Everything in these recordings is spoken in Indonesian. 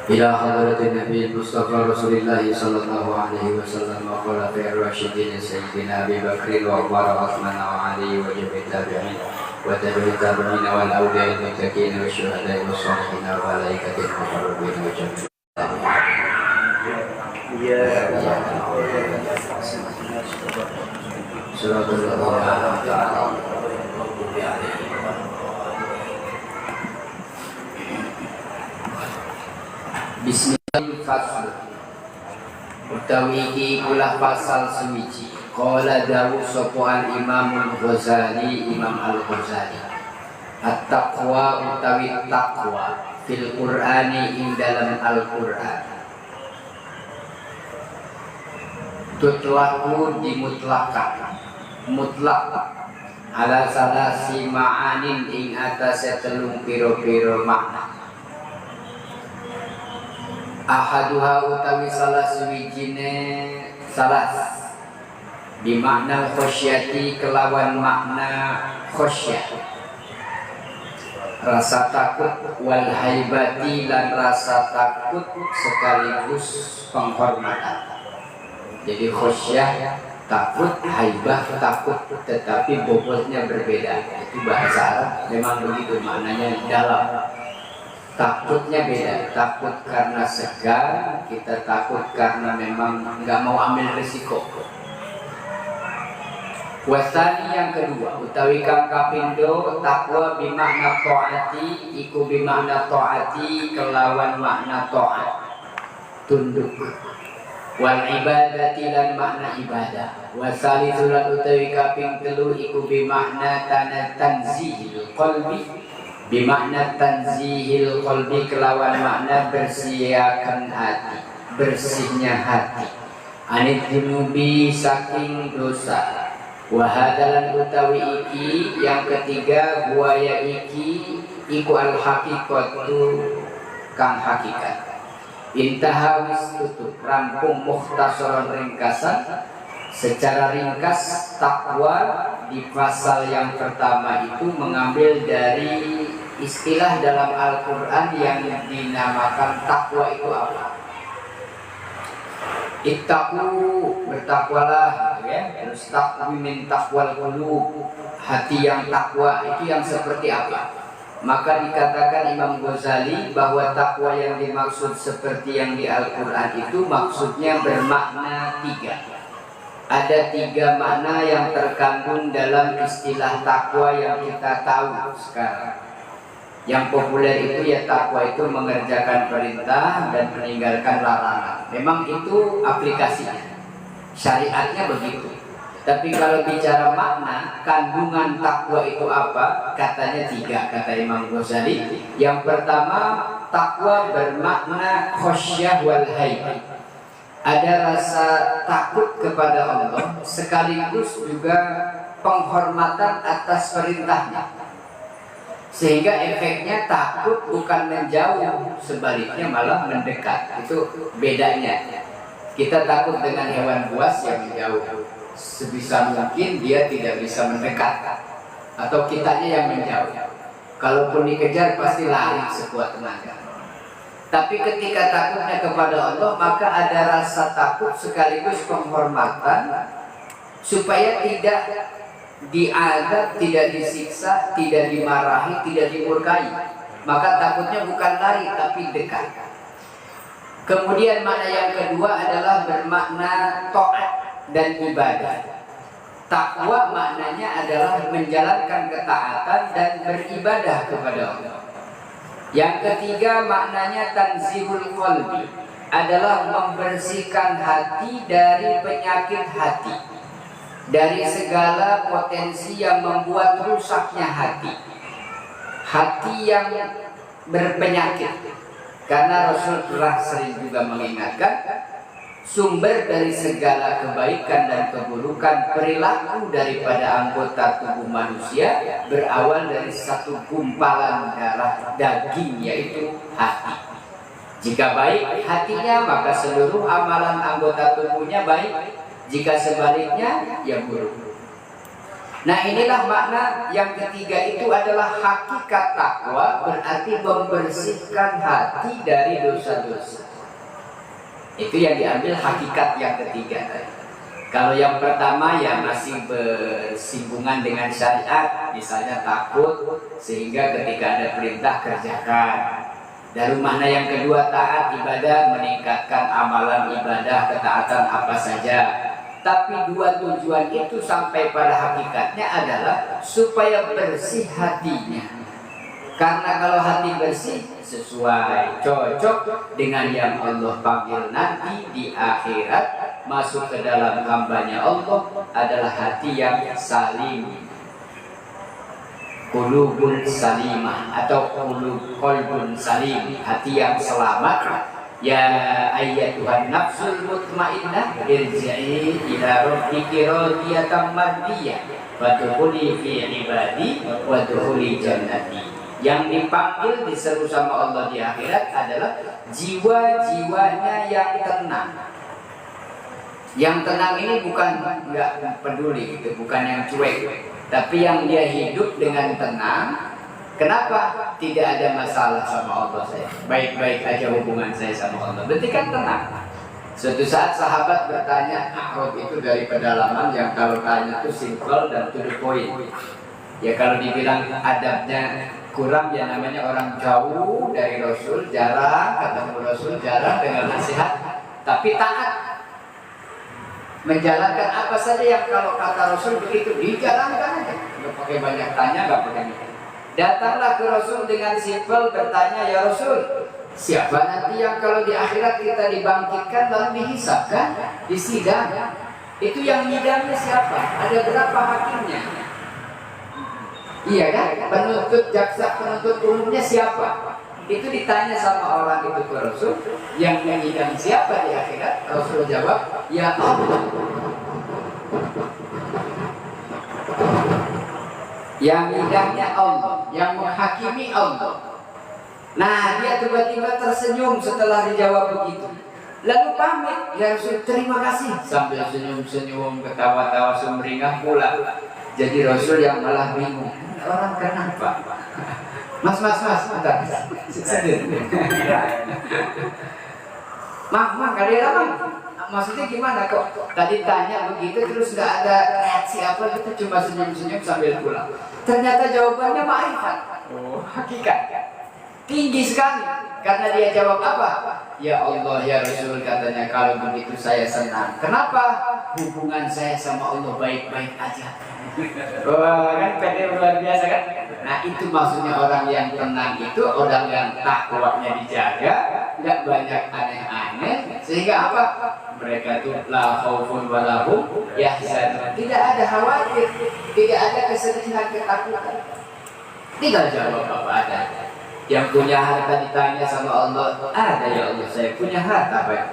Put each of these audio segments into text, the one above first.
إلى حضرة النبي المصطفى رسول الله صلى الله عليه وسلم وخلفاء الراشدين سيدنا أبي بكر وعمر وعثمان وعلي وجميع التابعين وتابع التابعين والأولياء المتقين والشهداء والصالحين والملائكة المقربين وجميع صراط الذين أنعمت عليهم Bismillahirrahmanirrahim. Utawi iki ulah pasal suwiji. Qala dawuh sapa Imam Ghazali, Imam Al-Ghazali. At-taqwa utawi taqwa fil Qur'ani ing dalam Al-Qur'an. Tutlaku dimutlakan. Mutlak ala salasi ma'anin ing atase telung piro-piro makna. Ahaduha utawi salah suwijine salah bimakna khosyati kelawan makna khosyah rasa takut wal haibati lan rasa takut sekaligus penghormatan. Jadi khosyah takut, haibah takut, tetapi bobotnya berbeda. Itu bahasa Arab memang begitu maknanya dalam. Takutnya beda, takut karena segan, kita takut karena memang nggak mau ambil risiko. Wasani yang kedua, utawi kang kapindo takwa bimakna taati, iku bimakna taati kelawan makna taat, tunduk. Wal ibadati lan makna ibadah. Wasali surat utawi kaping telu iku bimakna tanzihil qalbi. Bimakna tanzihil qalbi kelawan makna bersihkan hati, bersihnya hati. Anit dunubi saking dosa. Wahadalan utawi iki yang ketiga buaya iki iku al haqiqatu kang hakikat. Intaha wis tutup rampung mukhtasaran ringkasan. Secara ringkas takwa di pasal yang pertama itu mengambil dari istilah dalam Al-Quran yang dinamakan takwa itu apa? Ittaqu, bertakwalah, ya. Terus taqwi min taqwal qulub, hati yang takwa itu yang seperti apa? Maka dikatakan Imam Ghazali bahwa takwa yang dimaksud seperti yang di Al-Quran itu maksudnya bermakna tiga. Ada tiga makna yang terkandung dalam istilah takwa yang kita tahu sekarang. Yang populer itu ya takwa itu mengerjakan perintah dan meninggalkan larangan. Memang itu aplikasinya, syariatnya begitu. Tapi kalau bicara makna, kandungan takwa itu apa? Katanya tiga, kata Imam Ghazali. Yang pertama, takwa bermakna khosyah wal haibah. Ada rasa takut kepada Allah sekaligus juga penghormatan atas perintahnya, sehingga efeknya takut bukan menjauh, sebaliknya malah mendekat. Itu bedanya. Kita takut dengan hewan buas yang menjauh, sebisa mungkin dia tidak bisa mendekat, atau kitanya yang menjauh. Kalaupun dikejar pasti lari sekuat tenaga. Tapi ketika takutnya kepada Allah, maka ada rasa takut sekaligus penghormatan supaya tidak diazab, tidak disiksa, tidak dimarahi, tidak dimurkai. Maka takutnya bukan lari tapi dekat. Kemudian makna yang kedua adalah bermakna taat dan ibadah. Takwa maknanya adalah menjalankan ketaatan dan beribadah kepada Allah. Yang ketiga maknanya tanzihul qalbi, adalah membersihkan hati dari penyakit hati, dari segala potensi yang membuat rusaknya hati, hati yang berpenyakit. Karena Rasulullah sering juga mengingatkan, sumber dari segala kebaikan dan keburukan perilaku daripada anggota tubuh manusia berawal dari satu gumpalan darah daging, yaitu hati. Jika baik hatinya, maka seluruh amalan anggota tubuhnya baik. Jika sebaliknya, ya buruk. Nah inilah makna yang ketiga, itu adalah hakikat takwa, berarti membersihkan hati dari dosa-dosa. Itu yang diambil hakikat yang ketiga tadi. Kalau yang pertama ya masih bersinggungan dengan syariat, misalnya takut sehingga ketika ada perintah kerjakan. Dan mana yang kedua taat ibadah, meningkatkan amalan ibadah ketaatan apa saja. Tapi dua tujuan itu sampai pada hakikatnya adalah supaya bersih hatinya. Karena kalau hati bersih sesuai, cocok dengan yang Allah panggil nanti di akhirat, masuk ke dalam hambanya Allah adalah hati yang salim, qulubun salimah atau qalbun salim, hati yang selamat. Ya ayyatuhan nafsul mutmainnah irji'i ila rabbiki radiyatan mardiyah fadkhuli fi ibadi wadkhuli jannati. Yang dipanggil diseru sama Allah di akhirat adalah jiwa-jiwanya yang tenang. Yang tenang ini bukan nggak peduli gitu, bukan yang cuek, tapi yang dia hidup dengan tenang. Kenapa? Tidak ada masalah sama Allah saya, baik-baik aja hubungan saya sama Allah. Berarti kan tenang. Suatu saat sahabat bertanya, A'rab itu dari pedalaman yang kalau tanya itu simple dan to the point. Ya kalau dibilang adabnya kurang, ya namanya orang jauh dari Rasul, jarang ketemu Rasul, jarang dengar nasihat, tapi taat. Menjalankan apa saja yang kalau kata Rasul begitu, dijalankan aja. Nggak pakai banyak tanya, nggak pakai mikir. Datanglah ke Rasul dengan simpel bertanya, ya Rasul, siapa nanti yang kalau di akhirat kita dibangkitkan lalu dihisabkan, disidang? Itu yang nyidangnya siapa? Ada berapa hakimnya? Iya kan? Penuntut, jaksa penuntut umumnya siapa? Itu ditanya sama orang itu ke Rasul, yang menyidang siapa di akhirat? Rasul jawab, ya Allah. Yang menyidangnya Allah, yang menghakimi Allah. Nah dia tiba-tiba tersenyum setelah dijawab begitu. Lalu pamit, ya Rasul terima kasih, sambil senyum-senyum, ketawa-tawa sumringah pula. Jadi Rasul yang malah bingung, orang kenapa? Mas, bentar. Mak, kalian apa? Maksudnya gimana kok? Tadi tanya begitu terus nggak ada reaksi apa, kita cuma senyum-senyum sambil pulang. Ternyata jawabannya ma'rifat. Oh, hakikat. Tinggi sekali. Karena dia jawab apa? Ya Allah, ya Rasul, katanya kalau begitu saya senang. Kenapa? Hubungan saya sama Allah baik-baik aja. Wah, kan pede luar biasa kan? Nah itu maksudnya orang yang tenang itu orang yang takwanya dijaga, nggak banyak aneh-aneh, sehingga apa? Mereka itu la khaufun wa lahum yahzanun. Tidak ada khawatir, tidak ada kesedihan, ketakutan. Tinggal jawab apa ada. Yang punya harta ditanya sama Allah, ada ya Allah, saya punya harta Pak.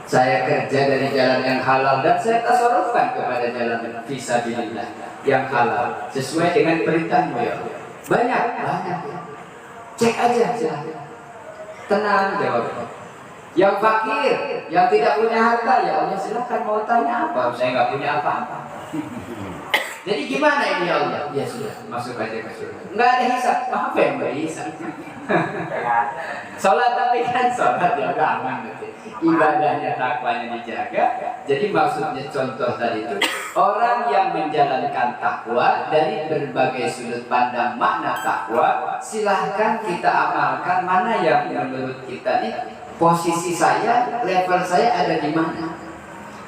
Saya kerja dari jalan yang halal dan saya tasarrufkan kepada jalan fisabilillah yang halal sesuai dengan perintahmu ya Allah. Banyak. Cek aja silahkan. Tenang jawabnya. Yang fakir, yang tidak punya harta, ya Allah silahkan mau tanya apa? Saya nggak punya apa-apa. Jadi gimana ini ya Allah? Ya sudah, masuk aja ke surga. Nggak ada hisab, apa yang berhisab? Sholat tapi kan sholat ya udah aman gitu. Ibadahnya, takwanya dijaga. Jadi maksudnya contoh tadi itu orang yang menjalankan takwa dari berbagai sudut pandang makna takwa, silahkan kita amalkan mana yang menurut kita nih posisi saya, level saya ada di mana.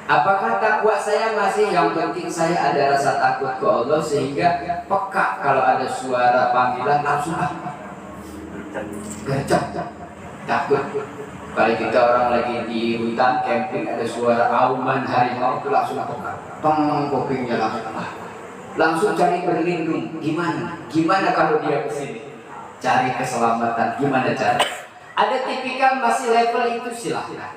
Apakah takwa saya masih yang penting saya ada rasa takut ke Allah sehingga peka kalau ada suara panggilan langsung gercep, takut. Kalau kita orang lagi di hutan camping ada suara auman harimau itu langsung peka, kupingnya langsung cari berlindung. Gimana kalau dia kesini cari keselamatan, gimana cara? Ada tipikal masih level itu silahkan.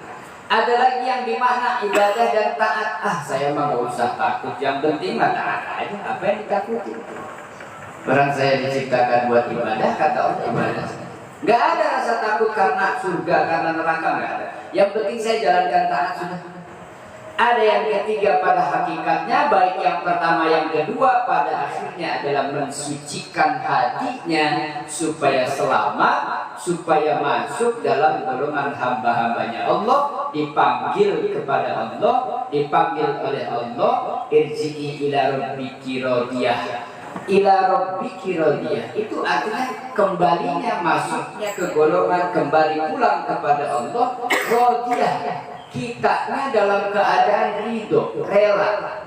Ada lagi yang dimakna ibadah dan taat. Saya mah gak usah takut, yang penting mah taat aja. Apa yang ditakuti? Orang saya diciptakan buat ibadah, kata Allah ibadah. Gak ada rasa takut karena surga, karena neraka, gak ada. Yang penting saya jalankan taat sudah. Ada yang ketiga pada hakikatnya, baik yang pertama yang kedua pada akhirnya adalah mensucikan hatinya supaya selamat, supaya masuk dalam golongan hamba-hambanya Allah, dipanggil kepada Allah, dipanggil oleh Allah, irji'i ila rabbiki radiyah. Ila rabbiki radiyah itu artinya kembalinya, masuknya ke golongan kembali pulang kepada Allah, radiyah, kitanya dalam keadaan ridho, rela.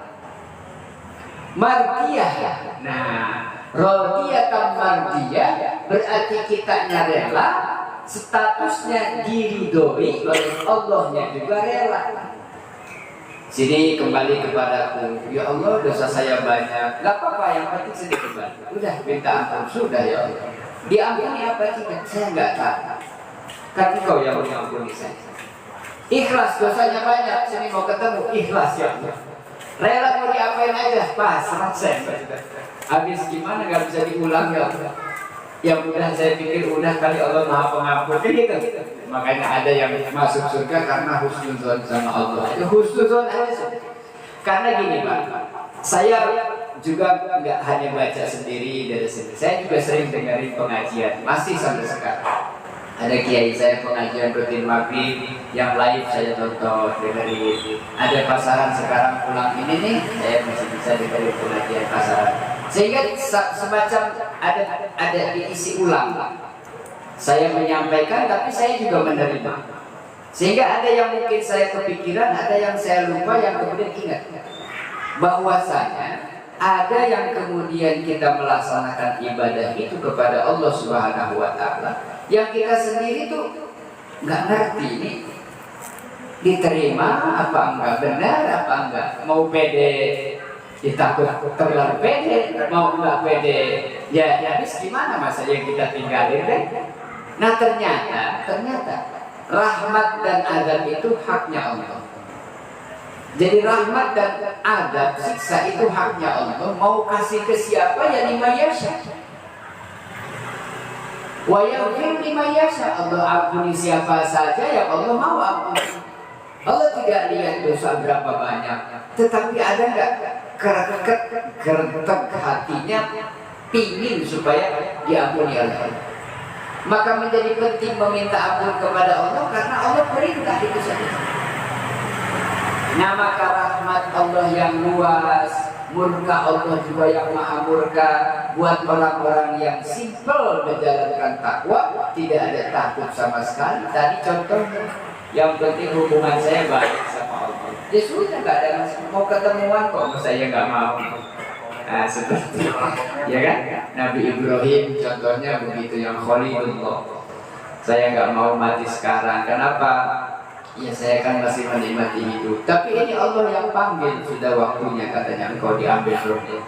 Mardiyah. Nah, radiyatan mardiyah berarti kitanya rela, statusnya diridhoi oleh Allahnya juga rela. Jadi kembali kepadaku, ya Allah dosa saya banyak, gak apa-apa, yang penting saya kembali. Udah minta ampun, sudah ya Allah. Diampuni apa tidak? Saya nggak tahu. Tapi kau yang mengampuni saya. Ikhlas, dosanya banyak, sini mau ketemu, ikhlas ya Allah. Rela mau diapain aja, pasrah saya. Habis gimana gak bisa diulang ya Allah. Yang udah saya pikir udah kali Allah Maha Pengampun gitu. Makanya ada yang masuk surga karena husnuzon sama Allah. Itu husnuzon aja. Karena gini Pak, saya juga nggak hanya baca sendiri dari sini. Saya juga sering dengerin pengajian, masih sampai sekarang. Ada kiai saya pengajian rutin maghrib, yang live saya tonton, dengerin. Ada pasaran sekarang pulang ini nih, saya masih bisa dengerin pengajian pasaran. Sehingga semacam ada diisi ulang. Saya menyampaikan, tapi saya juga menerima. Sehingga ada yang mungkin saya kepikiran, ada yang saya lupa, yang kemudian ingat. Bahwasanya ada yang kemudian kita melaksanakan ibadah itu kepada Allah Subhanahu wa Ta'ala, yang kita sendiri tuh nggak ngerti ini diterima apa enggak, benar apa enggak, mau pede ditakut terlalu pede, mau enggak pede ya habis gimana masa yang kita tinggalin deh. Nah ternyata rahmat dan azab itu haknya Allah. Jadi rahmat dan azab, siksa itu haknya Allah. Mau kasih ke siapa ya lima yasha. Wa yaghfir lima yasha. Allah ampuni siapa saja yang Allah mau ampuni. Allah tidak lihat dosa berapa banyak, tetapi ada enggak gertek hatinya pingin supaya diampuni oleh Allah. Maka menjadi penting meminta ampun kepada Allah karena Allah perintah itu saja. Nah maka rahmat Allah yang luas, murka Allah juga yang maha murka. Buat orang-orang yang simple menjalankan takwa, tidak ada takut sama sekali. Tadi contohnya, yang penting hubungan saya baik sama Allah. Ya sudah, nggak ada masalah. Mau ketemuan kok saya nggak mau. Nah seperti ya kan, Nabi Ibrahim contohnya begitu, yang Khalilullah. Saya nggak mau mati sekarang. Kenapa? Ya saya kan masih menikmati hidup. Tapi ini Allah yang panggil, sudah waktunya katanya engkau diambil rohnya.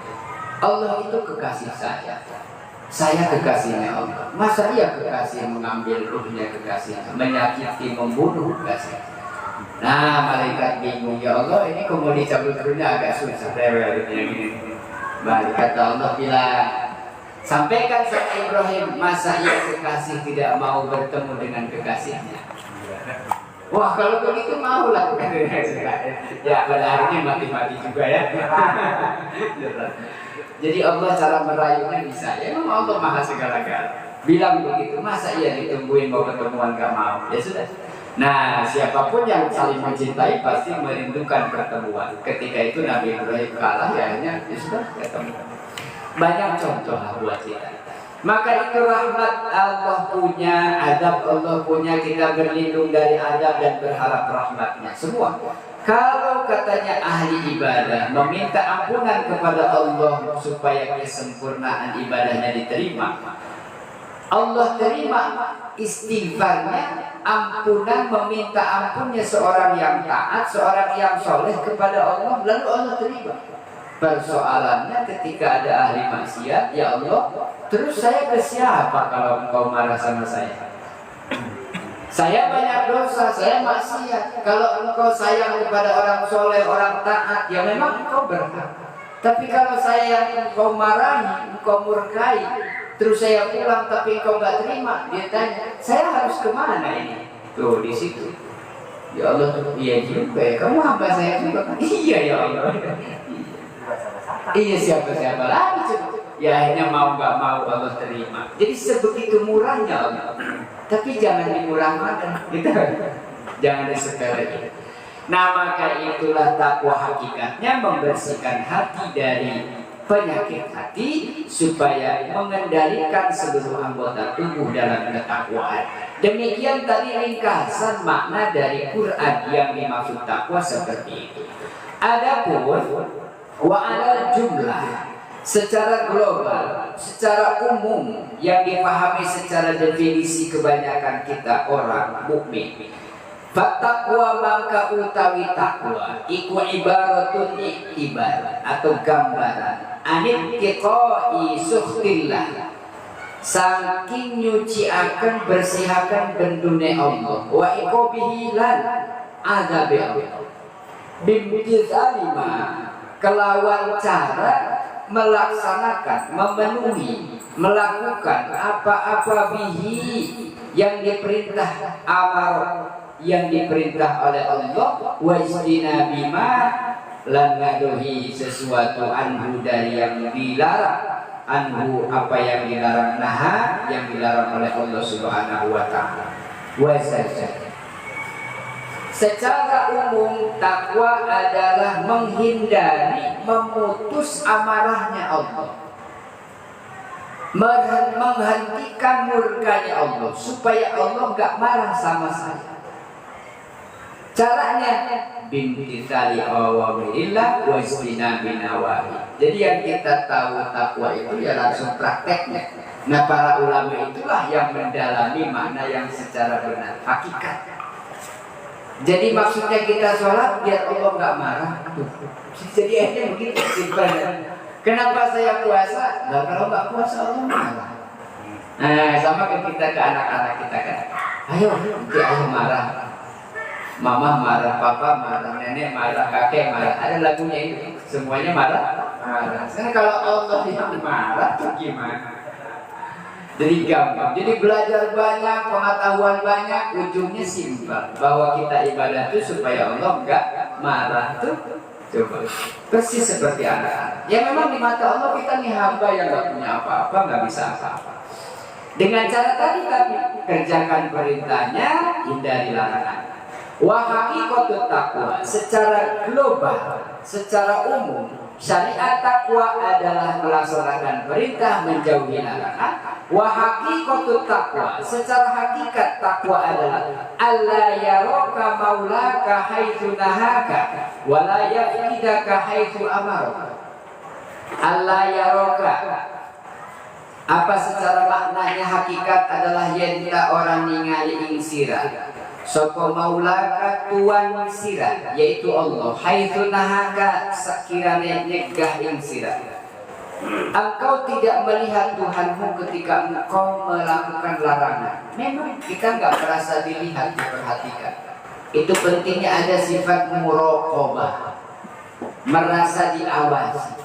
Allah itu kekasih saya kekasihnya Allah. Masa ia kekasih mengambil ruhnya kekasihnya, menyakiti, membunuh kekasih. Nah malaikat bingung, ya Allah ini kok mau dicabut ruhnya agak susah, rewel ini. Malaikat Allah bilang, sampaikan sama Ibrahim, masa ia kekasih tidak mau bertemu dengan kekasihnya. Wah kalau begitu mau lakukan. Ya pada akhirnya mati-mati juga ya. Jadi Allah cara merayunya bisa. Ya memang Allah maha segala-galanya. Bilang begitu, masa ia ditungguin mau ketemuan gak mau. Ya sudah. Nah siapapun yang saling mencintai pasti merindukan pertemuan. Ketika itu Nabi Ibrahim kalah, ya akhirnya ya sudah ketemu. Banyak contoh lah buat kita. Maka itu rahmat Allah punya, azab Allah punya, kita berlindung dari azab dan berharap rahmatnya semua. Kalau katanya ahli ibadah meminta ampunan kepada Allah supaya kesempurnaan ibadahnya diterima, Allah terima istighfarnya, ampunan, meminta ampunnya seorang yang taat, seorang yang soleh kepada Allah, lalu Allah terima. Persoalannya ketika ada ahli maksiat, ya Allah, terus saya ke siapa kalau engkau marah sama saya? Saya banyak dosa, saya maksiat. Kalau engkau sayang kepada orang soleh, orang taat, ya memang engkau berhak. Tapi kalau saya yang engkau marahi, engkau murkai, terus saya pulang tapi engkau nggak terima, dia tanya, saya harus kemana ini? Tuh di situ. Ya Allah, iya juga ya, kamu hamba saya juga kan? Iya ya Allah. Iya siapa-siapa lagi coba. Ya akhirnya mau nggak mau Allah terima. Jadi sebegitu murahnya Allah. Tapi jangan dimurahkan gitu. Jangan disepelekan. Nah maka itulah takwa hakikatnya membersihkan hati dari penyakit hati supaya mengendalikan seluruh anggota tubuh dalam ketakwaan. Demikian tadi ringkasan makna dari Quran yang dimaksud takwa seperti itu. Adapun wa ala jumlah secara global, secara umum yang dipahami secara definisi kebanyakan kita orang mukmin. Fatakwa maka utawi takwa iku ibaratun iktibar atau gambaran anit tiqai sukhtillah saking nyuciaken bersihaken bendune Allah wa iqabihi lan azabe Allah bimtizalima kelawan cara melaksanakan memenuhi melakukan apa-apa bihi yang diperintah amar yang diperintah oleh Allah wa istinabima lan ngadohi sesuatu anhu dari yang dilarang anhu apa yang dilarang naha yang dilarang oleh Allah Subhanahu wa taala. Wa secara umum takwa adalah menghindari memutus amarahnya Allah, menghentikan murkanya Allah supaya Allah gak marah sama saya. Caranya bimtithali awamirillah wa istinabi nawahi. Jadi yang kita tahu takwa itu ya langsung prakteknya. Nah para ulama itulah yang mendalami makna yang secara benar hakikat. Jadi maksudnya kita sholat biar Allah nggak marah. Jadi akhirnya begitu simpelnya. Kenapa saya puasa? Nah kalau nggak puasa Allah marah. Nah sama kita ke anak-anak kita kan. Ayo nanti ayah marah. Mama marah, papa marah, nenek marah, kakek marah. Ada lagunya ini, semuanya marah. Sekarang kalau Allah yang marah, tuh gimana? Jadi gampang. Jadi belajar banyak, pengetahuan banyak, ujungnya simpel. Bahwa kita ibadah itu supaya Allah enggak marah tuh. Coba. Persis seperti anak-anak. Ya memang di mata Allah kita nih hamba yang enggak punya apa-apa, enggak bisa apa-apa. Dengan cara tadi kerjakan perintahnya, hindari larangan. Wa haqiqatut taqwa secara global, secara umum, syariat takwa adalah melaksanakan perintah menjauhi larangan. Wa haqiqatut taqwa secara hakikat takwa adalah alla yaraka maulaka haitsu nahaka wa la yafidaka haitsu amaraka. Alla yaraka apa secara maknanya hakikat adalah yen orang ningali ing sira sapa maulaka tuan sira yaitu Allah haitsu nahaka sakirane nyegah ing sira. Engkau tidak melihat Tuhanmu ketika engkau melakukan larangan. Memang kita nggak merasa dilihat, diperhatikan. Itu pentingnya ada sifat muraqabah, merasa diawasi.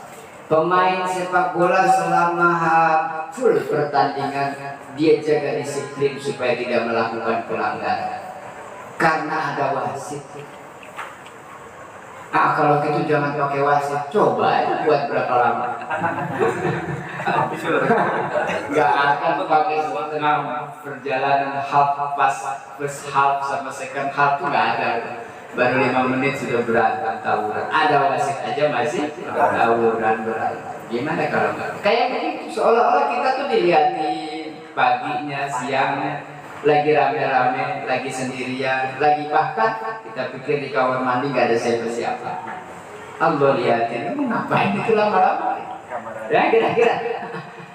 Pemain sepak bola selama full pertandingan dia jaga disiplin supaya tidak melakukan pelanggaran. Karena ada wasit. Kalau gitu jangan pakai wasit. Coba ya, buat berapa lama? Gak akan pakai setengah perjalanan half plus half sama second half tuh gak ada. Baru 5 menit sudah berantem tawuran. Ada wasit aja masih tawuran berantem. Gimana kalau enggak? Kayak begitu seolah-olah kita tuh dilihatin paginya, siangnya. Lagi rame-rame, lagi sendirian, lagi bahkan kita pikir di kamar mandi gak ada siapa-siapa. Allah lihatin, kamu ngapain itu lama-lama? Ya kira-kira.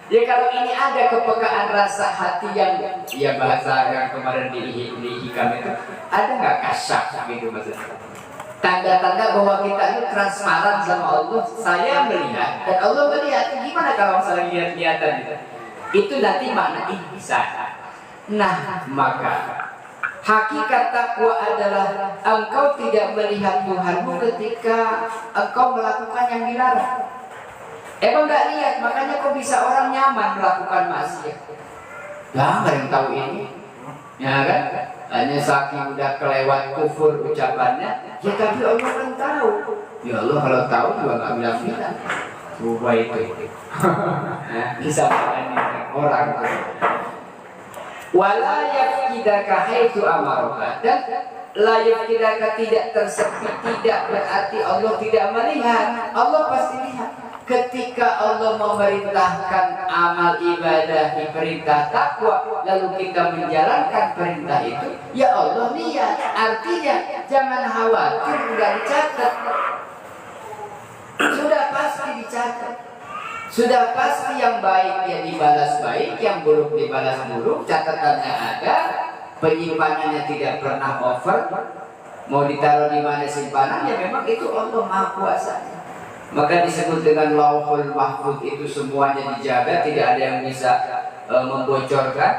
Ya kalau ini ada kepekaan rasa hati yang, ya bahasa yang kemarin dihikam itu, ada nggak kasyaf gitu maksudnya? Tanda-tanda bahwa kita itu transparan sama Allah. Saya melihat dan Allah melihat. Gimana kalau misalnya lihat-lihatan gitu? Itu nanti makna ihsan. Nah, maka hakikat takwa adalah engkau tidak melihat Tuhanmu ketika engkau melakukan yang dilarang. Emang gak lihat, makanya kok bisa orang nyaman melakukan maksiat. Lah, nggak yang tahu ini, ya kan? hanya saking udah kelewat kufur ucapannya. Ya tapi Allah kan tahu. Ya Allah kalau tahu juga nggak bilang-bilang. Coba itu. Bisa menyanyikan orang. Wala yafkidaka haitsu amaraka, dan la yafkidaka tidak tersepi, tidak berarti Allah tidak melihat. Allah pasti lihat. Ketika Allah memerintahkan amal ibadah, diperintah takwa, lalu kita menjalankan perintah itu, ya Allah lihat. Artinya jangan khawatir, nggak dicatat. Sudah pasti dicatat. Sudah pasti yang baik ya dibalas baik, yang buruk dibalas buruk, catatannya ada, penyimpanannya tidak pernah over. Mau ditaruh di mana simpanan, ya memang itu Allah Maha Kuasa. Maka disebut dengan Lauhul Mahfuz, itu semuanya dijaga, tidak ada yang bisa membocorkan.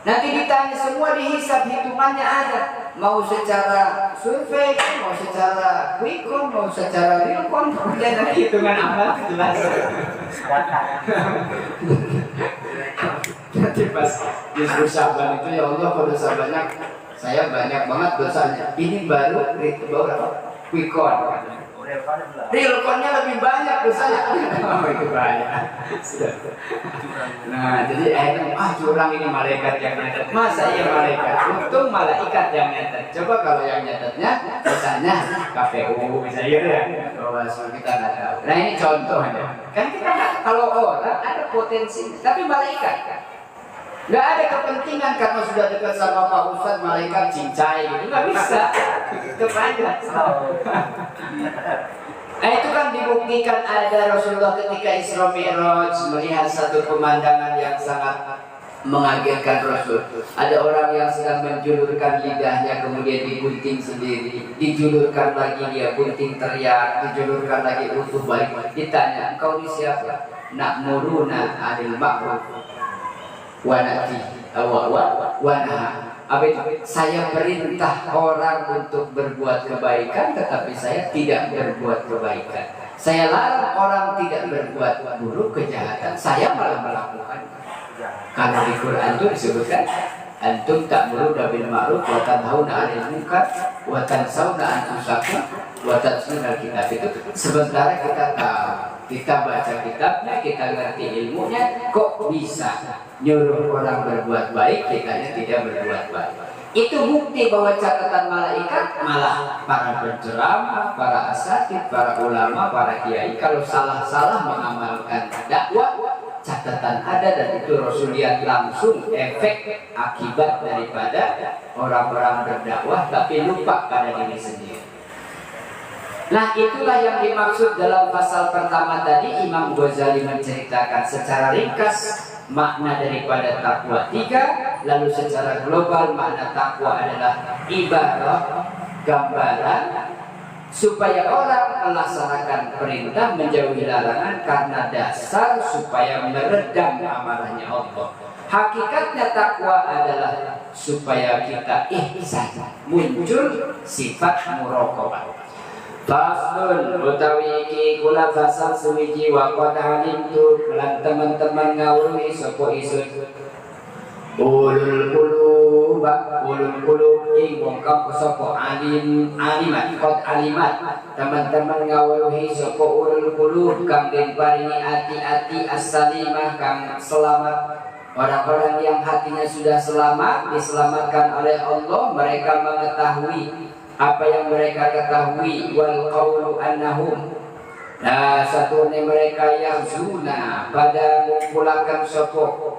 Nanti ditanya semua, dihisab, hitungannya ada. Mau secara survei, mau secara quick count, mau secara real count, dan hitungan amal jelas. Nanti pas disebut sahabat itu, ya Allah kalau dosa banyak, saya banyak banget dosanya. Ini baru apa? Quick count. Real count-nya lebih banyak dosanya. Oh itu banyak. Nah jadi akhirnya curang ini malaikat yang nyatet. Masa iya malaikat? Untung malaikat yang nyatet. Coba kalau yang nyatetnya misalnya KPU misalnya gitu ya. Bawaslu kita nggak tahu. Nah ini contohnya. Kan kita nggak, kalau orang ada potensi, tapi malaikat nggak ada kepentingan karena sudah dekat sama Pak Ustadz, malaikat cincai gitu, nggak bisa. Kebanyakan. Nah itu kan dibuktikan ada Rasulullah ketika Isra Mi'raj melihat satu pemandangan yang sangat mengagetkan Rasul. Ada orang yang sedang menjulurkan lidahnya, kemudian digunting sendiri, dijulurkan lagi dia gunting teriak, dijulurkan lagi utuh balik. Ditanya, engkau ini siapa? Na'muruna 'anil ma'ruf wa nati wa naha. Apa itu? Saya perintah orang untuk berbuat kebaikan, tetapi saya tidak berbuat kebaikan. Saya larang orang tidak berbuat buruk, kejahatan, saya malah melakukan. Karena di Quran itu disebutkan, antum ta'muruna bil ma'ruf wa tanhauna 'anil munkar wa tansawna anfusakum wa tatluna kitab. Itu sementara kita tahu, kita baca kitabnya, kita ngerti ilmunya, kok bisa nyuruh orang berbuat baik, kitanya tidak berbuat baik. Itu bukti bahwa catatan malaikat, malah para penceramah, para asatidz, para ulama, para kiai, kalau salah-salah mengamalkan dakwah, catatan ada, dan itu Rasul lihat langsung efek akibat daripada orang-orang berdakwah tapi lupa pada diri sendiri. Nah itulah yang dimaksud dalam pasal pertama tadi. Imam Ghazali menceritakan secara ringkas makna daripada takwa 3, lalu secara global makna takwa adalah ibarat, gambaran supaya orang melaksanakan perintah, menjauhi larangan karena dasar supaya meredam amarahnya Allah. Hakikatnya takwa adalah supaya kita ihsan, muncul sifat muraqabah. Faslun utawi iki kula fasal suwiji wa qad alimtu lan teman-teman ngawruhi sapa isun ulul qulub ing wong kang sapa alimat qad alimat teman-teman ngawruhi sapa ulul qulub kang den paringi ati-ati as-salimah kang selamat. Orang-orang yang hatinya sudah selamat, diselamatkan oleh Allah, mereka mengetahui apa yang mereka ketahui. Wal qawlu annahum, nah satu mereka yang zuna pada mengumpulkan sopok,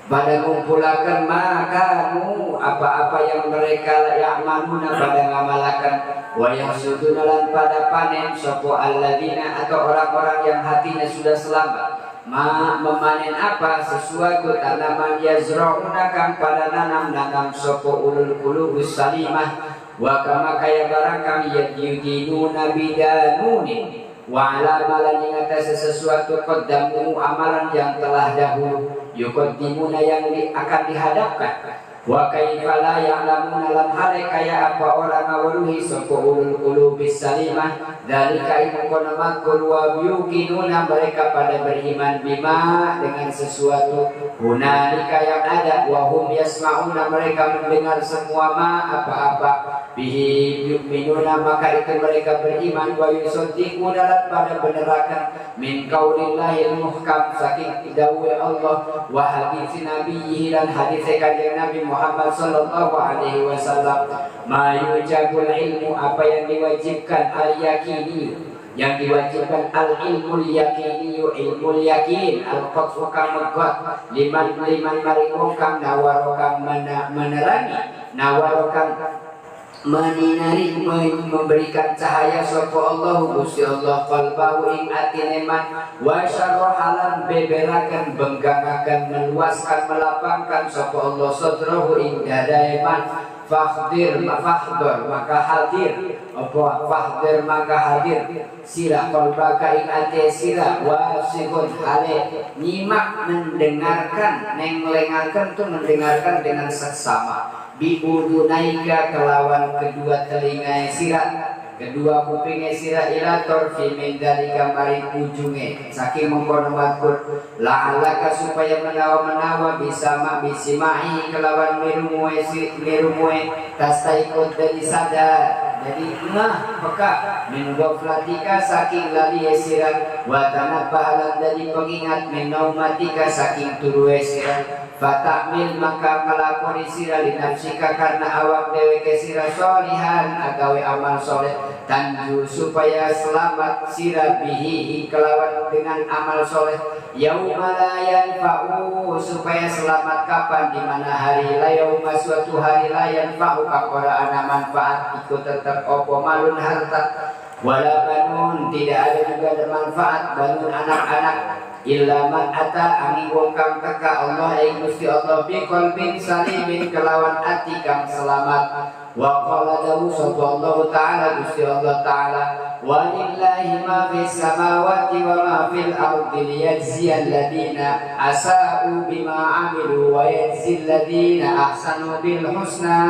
pada mengumpulkan makamu apa-apa yang mereka ya'maluna pada ngamalakan, wa yahsudunalan pada panen sopok alladzina atau orang-orang yang hatinya sudah selamat. Memanen apa? Sesuatu tanaman yazra'una kang pada nanam sopok ulul qulubus salimah. Wa kama kaya barang kami yudinuna bidanunin wa ala malan yang atas sesuatu qaddamu amalan yang telah dahulu yuqaddimuna yang akan dihadapkan Wa kaifa la ya'lamuna lan hale kaya apa orang ngaweruhi sapa ulul qulubis salimah dalika iku kono makul wa yuqinuna mereka pada beriman bima dengan sesuatu hunalika yang ada wa hum yasma'una mereka mendengar semua ma apa-apa bihi yu'minuna maka itu mereka beriman wa yusaddiquna lan pada benerakan min qaulillahil muhkam saking dawuh Allah wa hadits nabiyhi dan hadis kanjeng Nabi Muhammad sallallahu alaihi wasallam ma yujabul ilmu apa yang diwajibkan al yakini yang diwajibkan al ilmul yakini ilmul yakin al qatfu kang megot liman maringong kang nawarokang menerangi nawarokang meninari memberikan cahaya sapa Allah Gusti Allah qalbahu ing atine man wa syarhalan beberakan benggangaken meluaskan melapangkan sapa Allah sadrahu ing dadae man fahdor maka hadir apa fahdor maka hadir sira qalbaka ing ate sira wasihun hale nyimak mendengarkan nenglengaken tu mendengarkan dengan seksama biudunaika kelawan kedua telinga sira kedua kuping sira ila torfi min dalika maring ujunge saking mengkono makur la'alaka supaya menawa bisa bisimai kelawan mirumue tastaikut dari sadar jadi peka min ghaflatika saking lali sira wa tanabbahalan dari pengingat min naumatika saking turu sira fatakmil maka melakoni sira linafsika karena awak dewe sira solihan agawe amal soleh tanju supaya selamat sira bihi kelawan dengan amal soleh yauma la yanfa'u supaya selamat kapan di mana hari la yauma suatu hari la yanfa'u kakora ana manfaat ikut tetap opo malun harta wala banun tidak ada juga manfaat banun anak-anak illa man ata angin wong kang teka Allah ing Gusti Allah bi qalbin salimin kelawan ati kang selamat wa qala dawu sallallahu taala Gusti Allah taala walillahi ma fis samawati wa ma fil ardi liyajziyal ladina asa'u bima amilu wa yajzil ladina ahsanu bil husna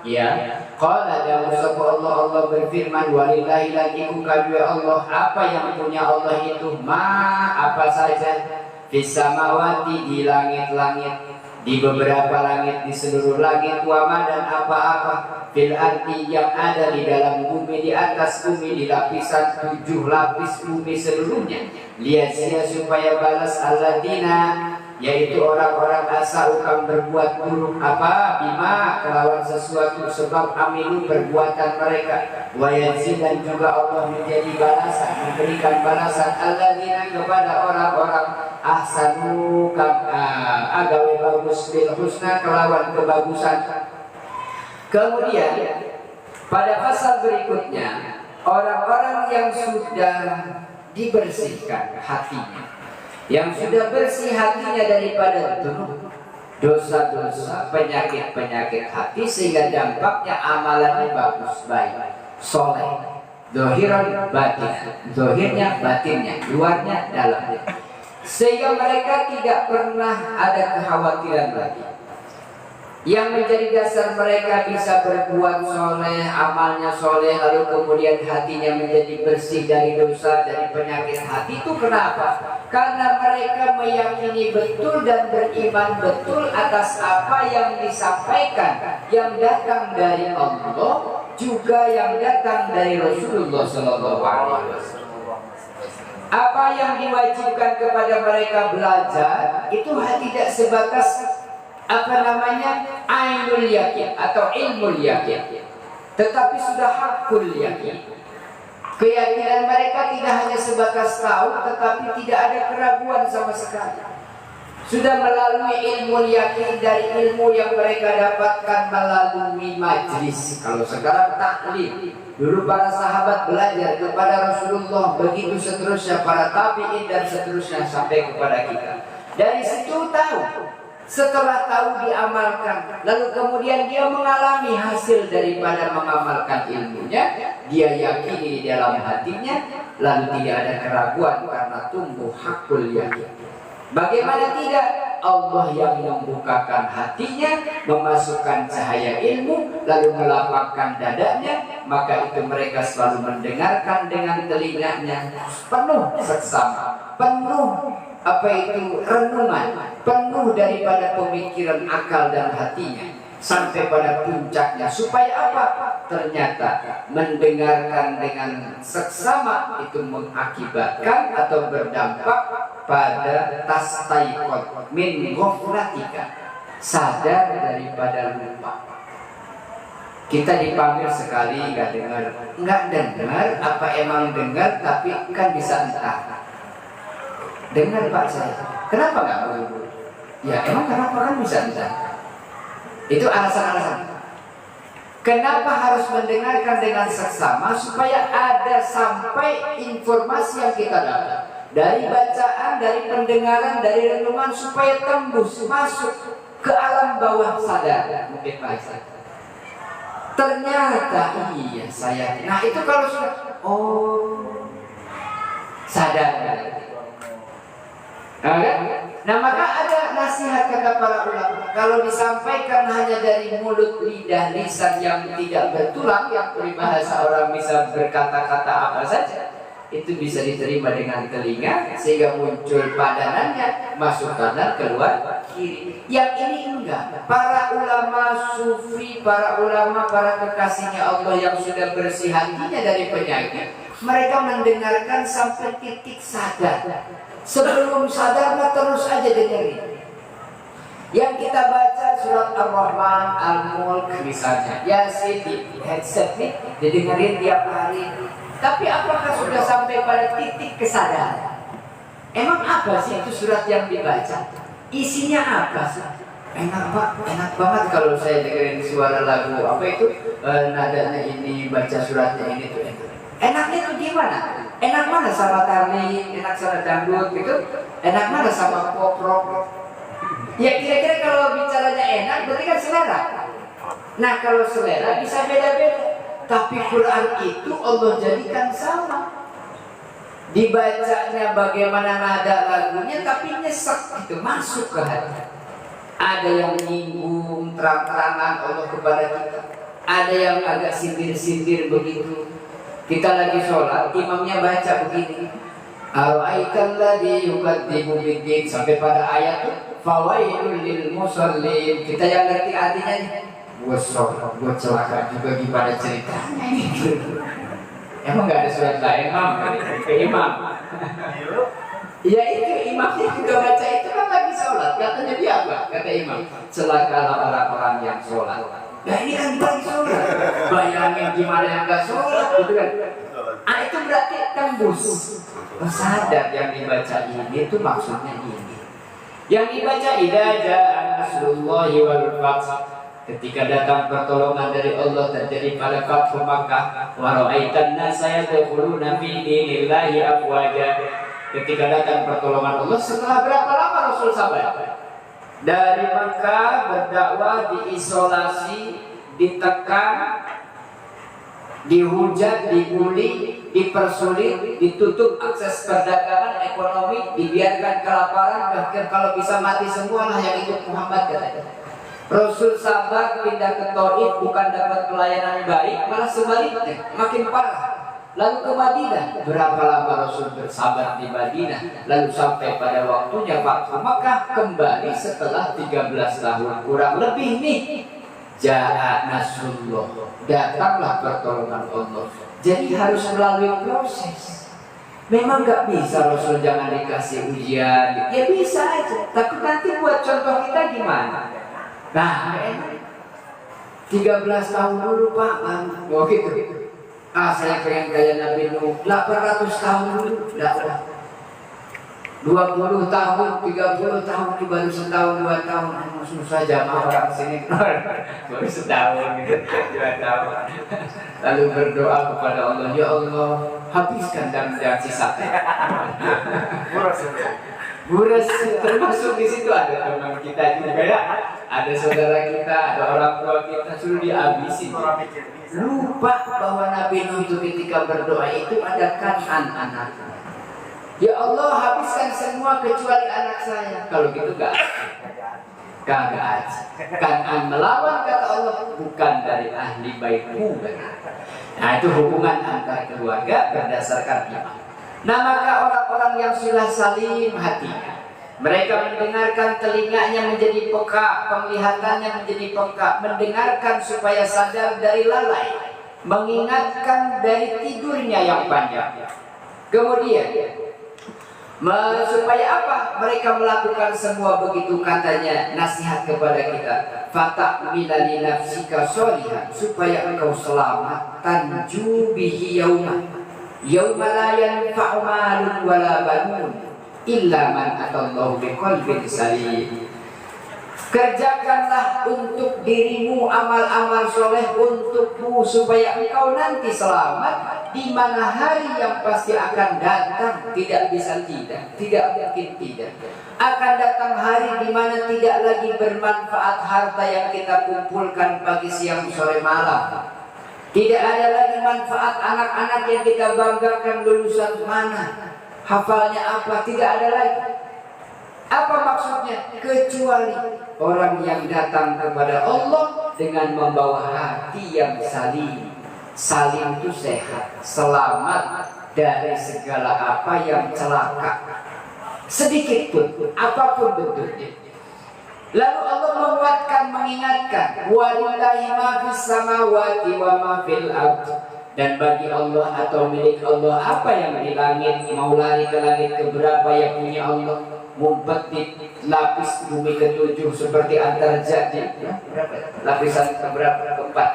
ya qala dawu sallallahu Allah berfirman walillahi lakiku kadua Allah apa yang punya Allah itu apa saja fis samawati di langit-langit di beberapa langit di seluruh langit wama dan apa-apa fil ardi yang ada di dalam bumi di atas bumi di lapisan 7 lapis bumi seluruhnya lihat supaya balas alladzina yaitu orang-orang asal ukam berbuat buruk apa bima kelawan sesuatu sebab amilu perbuatan mereka wa yazid dan juga Allah menjadi balasan memberikan balasan alladzina kepada orang-orang ahsanu agawe bagus bil husna kelawan kebagusan. Kemudian pada pasal berikutnya orang-orang yang sudah dibersihkan hatinya yang sudah bersih hatinya daripada dosa-dosa penyakit-penyakit hati sehingga dampaknya amalannya bagus baik soleh dohiran batin dohirnya batinnya luarnya dalamnya sehingga mereka tidak pernah ada kekhawatiran lagi yang menjadi dasar mereka bisa berbuat soleh, amalnya soleh, lalu kemudian hatinya menjadi bersih dari dosa, dari penyakit hati itu kenapa? Karena mereka meyakini betul dan beriman betul atas apa yang disampaikan yang datang dari Allah juga yang datang dari Rasulullah SAW. Apa yang diwajibkan kepada mereka belajar itu tidak sebatas ainul yakin atau ilmu yakin, tetapi sudah hakul yakin. Keyakinan mereka tidak hanya sebatas tahu, tetapi tidak ada keraguan sama sekali. Sudah melalui ilmu yakin dari ilmu yang mereka dapatkan melalui majlis. Kalau sekarang taklim, dulu para sahabat belajar kepada Rasulullah, begitu seterusnya para tabi'in dan seterusnya sampai kepada kita. Dari situ tahu. Setelah tahu diamalkan, lalu kemudian dia mengalami hasil daripada mengamalkan ilmunya, dia yakini di dalam hatinya, lalu tidak ada keraguan karena tumbuh hakul yakin. Bagaimana tidak? Allah yang membukakan hatinya, memasukkan cahaya ilmu, lalu melapangkan dadanya, maka itu mereka selalu mendengarkan dengan telinganya penuh seksama, penuh renungan, penuh daripada pemikiran akal dan hatinya, sampai pada puncaknya. Supaya apa? Ternyata mendengarkan dengan seksama itu mengakibatkan atau berdampak pada tastaikot min ghaflatika, sadar daripada lupa. Kita dipanggil sekali nggak dengar, apa emang dengar tapi kan bisa entah. Dengar Pak saya, kenapa nggak boleh? Ya emang kenapa kan bisa entah. Itu alasan-alasan. Kenapa harus mendengarkan dengan seksama? Supaya ada sampai informasi yang kita dapat dari bacaan, dari pendengaran, dari renungan, supaya tembus masuk ke alam bawah sadar. Mungkin bahasa. Ternyata iya saya. Nah itu kalau sudah sadar. Nah maka ada nasihat kata para ulama, kalau disampaikan hanya dari mulut, lidah, lisan yang tidak bertulang, yang peribahasa orang bisa berkata-kata apa saja, itu bisa diterima dengan telinga sehingga muncul padanannya, masuk kanan, keluar kiri. Yang ini enggak. Para ulama sufi, para ulama, para kekasihnya Allah yang sudah bersih hatinya dari penyakit, mereka mendengarkan sampai titik sadar. Sebelum sadar terus aja dengerin. Yang kita baca surat Ar-Rahman, Al-Mulk misalnya, Yasin di headset nih, didengerin tiap hari. Tapi apakah sudah sampai pada titik kesadaran? Emang apa sih itu surat yang dibaca? Isinya apa sih? Enak Pak, enak banget kalau saya dengerin suara lagu apa itu, nadanya ini, baca suratnya ini tuh enak. Enaknya tuh gimana? Enak mana sama tari, enak sama dangdut gitu? Enak mana sama pop rock? Ya kira-kira kalau bicaranya enak berarti kan selera. Nah kalau selera bisa beda-beda. Tapi Quran itu Allah jadikan sama. Dibacanya bagaimana nada lagunya, tapi nyesek itu masuk ke hati. Ada yang nyinggung terang-terangan Allah kepada kita. Ada yang agak sindir-sindir begitu. Kita lagi sholat, imamnya baca begini, Ara'aital ladzi yukadzibu biddin, sampai pada ayat fawailul lil musallin. Kita yang ngerti artinya nih, gue celaka juga gimana ceritanya ini. Emang gak ada surat lain imam? Ya itu imamnya juga baca itu kan lagi sholat. Katanya dia apa? Kata imam, celakalah orang-orang yang sholat. Nah ini kan lagi sholat. Bayangin gimana yang gak sholat gitu kan. Itu berarti tembus. Sadar yang dibaca ini itu maksudnya ini. Yang dibaca idza jaa nasrullahi wal fath. Ketika datang pertolongan dari Allah terjadi pada Fathu Makkah, wa ra'aitan nasa yadkhuluna fi dinillahi afwaja. Ketika datang pertolongan Allah, setelah berapa lama Rasul sabar? Dari Makkah berdakwah, diisolasi, ditekan, dihujat, dibully, dipersulit, ditutup akses perdagangan, ekonomi, dibiarkan kelaparan, bahkan kalau bisa mati semua lah yang ikut Muhammad katanya. Rasul sabar, pindah ke Taif, bukan dapat pelayanan baik, malah sebaliknya makin parah. Lalu ke Madinah, berapa lama Rasul bersabar di Madinah, lalu sampai pada waktunya Fathu Makkah, kembali setelah 13 tahun kurang lebih nih. Ja'a nasrullah, datanglah pertolongan Allah. Jadi harus melalui proses. Memang gak bisa Rasul jangan dikasih ujian. Ya bisa aja, tapi nanti buat contoh kita gimana? Nah, 13 tahun dulu Pak, oh gitu. Saya pengen kayak Nabi Nuh, 800 tahun dulu, enggak. 20 tahun, 30 tahun, baru setahun, 2 tahun, susah jamaah orang sini baru setahun gitu, 2 tahun. Lalu berdoa kepada Allah, ya Allah, habiskan dan sisa. Buras termasuk di situ, ada teman kita juga ya, ada saudara kita, ada orang tua kita, suruh dihabisin. Lupa bahwa Nabi Nuh itu ketika berdoa itu ada anak-anaknya. Ya Allah, habiskan semua kecuali anak saya. Kalau gitu gak. kagak aja. Kan melawan kata Allah bukan dari ahli baitku. Nah itu hubungan antar keluarga berdasarkan iman. Nah maka orang-orang yang sudah salim hatinya, mereka mendengarkan, telinganya menjadi peka, penglihatannya menjadi peka, mendengarkan supaya sadar dari lalai, mengingatkan dari tidurnya yang panjang. Kemudian supaya apa? Mereka melakukan semua begitu katanya nasihat kepada kita. Fata'mila li nafsika sholihan, supaya engkau selamat, tanju bihi yauma la yanfa'u malun wala banun illa man atallahu biqalbin salim. Kerjakanlah untuk dirimu amal-amal soleh untukmu supaya engkau nanti selamat di mana hari yang pasti akan datang, tidak bisa tidak mungkin tidak. Akan datang hari di mana tidak lagi bermanfaat harta yang kita kumpulkan pagi, siang, sore, malam. Tidak ada lagi manfaat anak-anak yang kita banggakan lulusan mana, hafalnya apa, tidak ada lagi. Apa maksudnya? Kecuali orang yang datang kepada Allah dengan membawa hati yang salim. Salim itu sehat, selamat dari segala apa yang celaka, sedikit pun, apapun bentuknya. Lalu Allah menguatkan, mengingatkan, walillahi ma fis samawati wa ma fil ardh, dan bagi Allah atau milik Allah apa yang di langit. Mau lari ke langit keberapa yang punya Allah, mumpet di lapis bumi ketujuh seperti antarjat, ya? Lapisan keberapa? Keempat.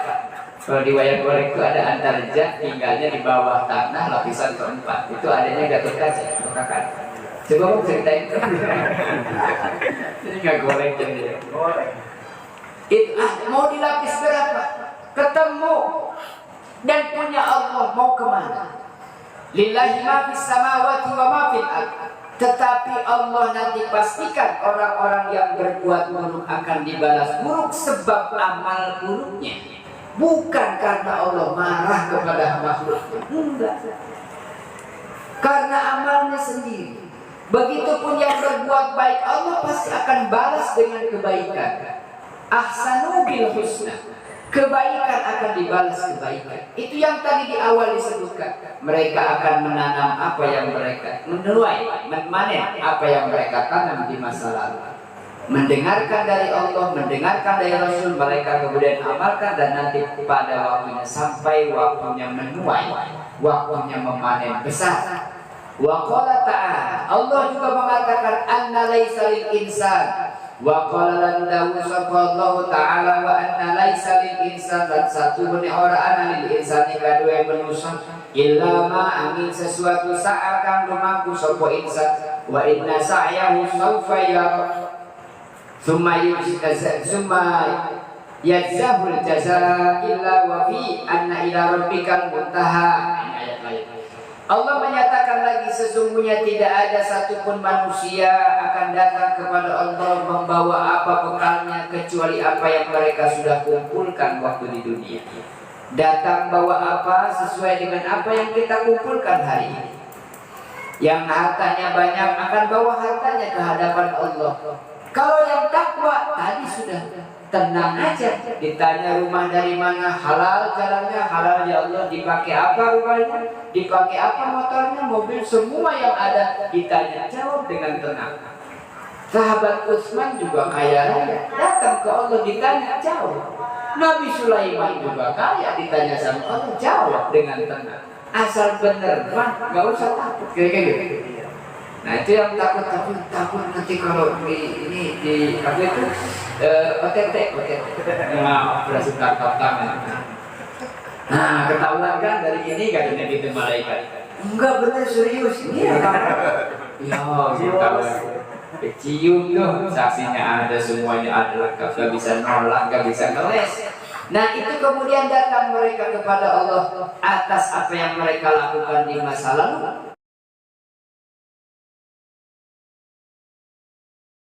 Kalau di wayang-wayang itu ada antarjat, tinggalnya di bawah tanah, lapisan keempat. Itu adanya Gatot Kaca, kakak. Coba mau ceritain. Ini nggak goreng jadi. Itu mau dilapis berapa? Ketemu dan punya Allah, mau kemana? Lillahi ma fis samawati wa ma fil ardh. Tetapi Allah nanti pastikan orang-orang yang berbuat buruk akan dibalas buruk sebab amal buruknya. Bukan karena Allah marah kepada makhluknya, enggak. Karena amalnya sendiri. Begitupun yang berbuat baik, Allah pasti akan balas dengan kebaikan. Ahsanu bil husna. Kebaikan akan dibalas kebaikan. Itu yang tadi di awal disebutkan. Mereka akan menanam apa yang mereka menuai, memanen apa yang mereka tanam di masa lalu. Mendengarkan dari Allah, mendengarkan dari Rasul, mereka kemudian amalkan, dan nanti pada waktunya sampai waktunya menuai, waktunya memanen besar. Wa qala ta'ala, Allah juga mengatakan anna laisa lil insan. Wa qala lahu sallallahu ta'ala wa anna laisa lil insan, dan satu benih orang ana lil insani kadue manusia illa ma angin sesuatu saat kang lumaku sapa insan wa inna sa'yahu sawfa yara summa yajzahul jazaa illa wa fi anna ila rabbikal muntaha. Allah menyatakan lagi, sesungguhnya tidak ada satupun manusia akan datang kepada Allah membawa apa bekalnya kecuali apa yang mereka sudah kumpulkan waktu di dunia. Datang bawa apa sesuai dengan apa yang kita kumpulkan hari ini. Yang hartanya banyak akan bawa hartanya ke hadapan Allah. Kalau yang takwa tadi sudah tenang aja, ditanya rumah dari mana, halal jalannya, halal ya Allah, dipakai apa rumahnya, dipakai apa motornya, mobil, semua yang ada ditanya, jawab dengan tenang. Sahabat Utsman juga kaya raya, datang ke Allah ditanya, jawab. Nabi Sulaiman juga kaya, ditanya sama Allah, jawab dengan tenang. Asal bener, nggak usah takut, kayak gitu. Nah itu yang takut nanti kalau ini di apa itu OTT. Nah, operasi tangkap tangan. Nah, ketahuan kan dari ini gak ada gitu malaikat. Enggak, benar serius. Iya. Ya, ketahuan. Cium tuh, saksinya ada, semuanya ada lengkap, gak bisa nolak, gak bisa ngeles. Nah itu kemudian datang mereka kepada Allah atas apa yang mereka lakukan di masa lalu.